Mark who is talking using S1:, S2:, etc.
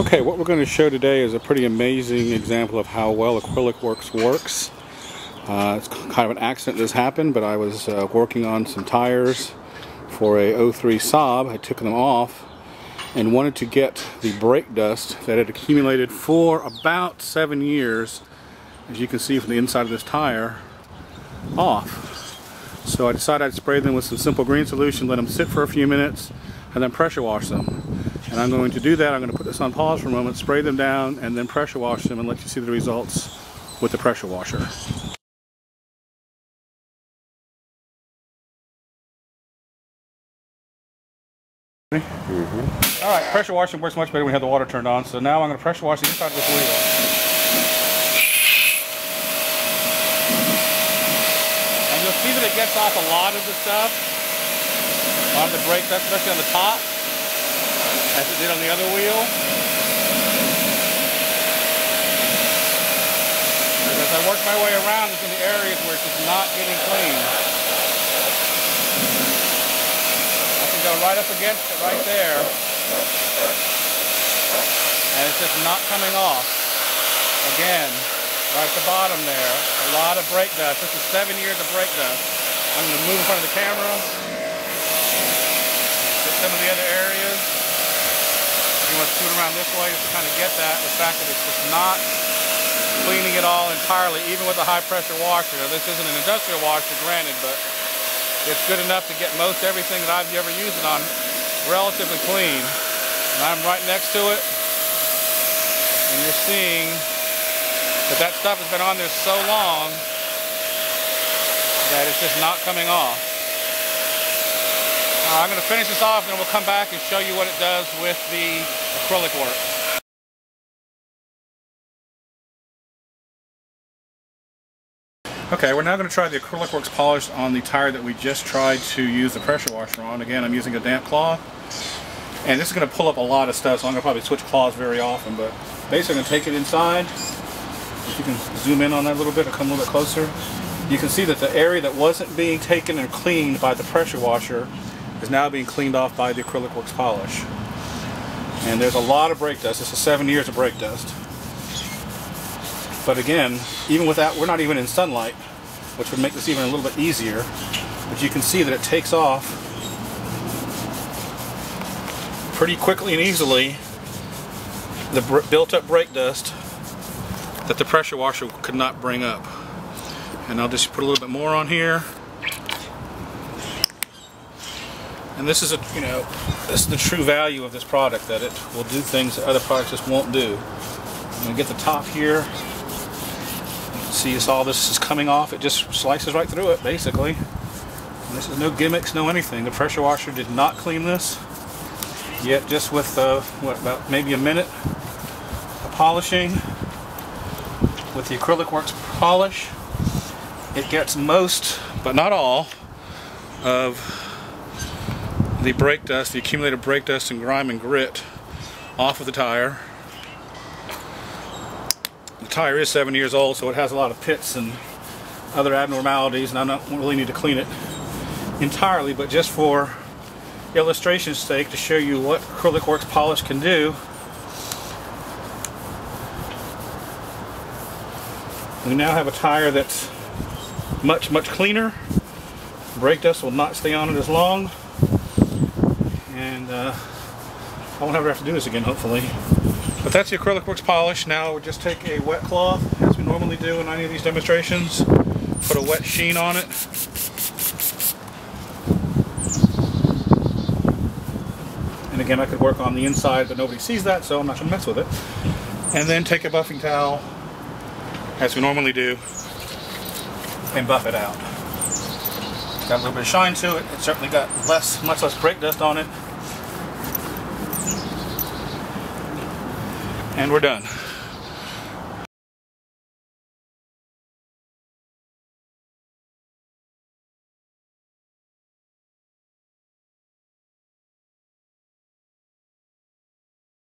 S1: Okay, what we're going to show today is a pretty amazing example of how well Acrylic-Werks works. It's kind of an accident this happened, but I was working on some tires for a 03 Saab. I took them off and wanted to get the brake dust that had accumulated for about 7 years, as you can see from the inside of this tire, off. So I decided I'd spray them with some simple green solution, let them sit for a few minutes, and then pressure wash them. And I'm going to do that. I'm going to put this on pause for a moment, spray them down, and then pressure wash them and let you see the results with the pressure washer. Alright, pressure washing works much better when you have the water turned on. So now I'm going to pressure wash the inside of this wheel. And you'll see that it gets off a lot of the stuff on the brake dust, especially on the top, as it did on the other wheel. And as I work my way around, there's going to be areas where it's just not getting clean. I can go right up against it right there, and it's just not coming off. Again, right at the bottom there, a lot of brake dust. This is 7 years of brake dust. I'm going to move in front of the camera, hit some of the other areas. You want to scoot around this way just to kind of get that, the fact that it's just not cleaning it all entirely, even with a high pressure washer. Now, this isn't an industrial washer, granted, but it's good enough to get most everything that I've ever used it on relatively clean. And I'm right next to it, and you're seeing that that stuff has been on there so long that it's just not coming off. I'm going to finish this off, and then we'll come back and show you what it does with the Acrylic-Werks. Okay, we're now going to try the Acrylic-Werks Polish on the tire that we just tried to use the pressure washer on. Again, I'm using a damp cloth, and this is going to pull up a lot of stuff, so I'm going to probably switch cloths very often, but basically I'm going to take it inside. If you can zoom in on that a little bit or come a little bit closer, you can see that the area that wasn't being taken and cleaned by the pressure washer is now being cleaned off by the Acrylic-Werks Polish. And there's a lot of brake dust. This is 7 years of brake dust. But again, even with that, we're not even in sunlight, which would make this even a little bit easier. But you can see that it takes off pretty quickly and easily the built-up brake dust that the pressure washer could not bring up. And I'll just put a little bit more on here. And this is this is the true value of this product, that it will do things that other products just won't do. I'm going to get the top here. You can see all this is coming off. It just slices right through it, basically. And this is no gimmicks, no anything. The pressure washer did not clean this. Yet just with about maybe a minute of polishing with the Acrylic-Werks polish, it gets most, but not all, of the brake dust, the accumulated brake dust and grime and grit off of the tire. The tire is 7 years old, so it has a lot of pits and other abnormalities, and I don't really need to clean it entirely, but just for illustration's sake, to show you what Acrylic-Werks polish can do. We now have a tire that's much, much cleaner. Brake dust will not stay on it as long. And I won't ever have to do this again, hopefully. But that's the Acrylic-Werks polish. Now we'll just take a wet cloth, as we normally do in any of these demonstrations, put a wet sheen on it. And again, I could work on the inside, but nobody sees that, so I'm not going to mess with it. And then take a buffing towel, as we normally do, and buff it out. It's got a little bit of shine to it. It's certainly got much less brake dust on it. And we're done.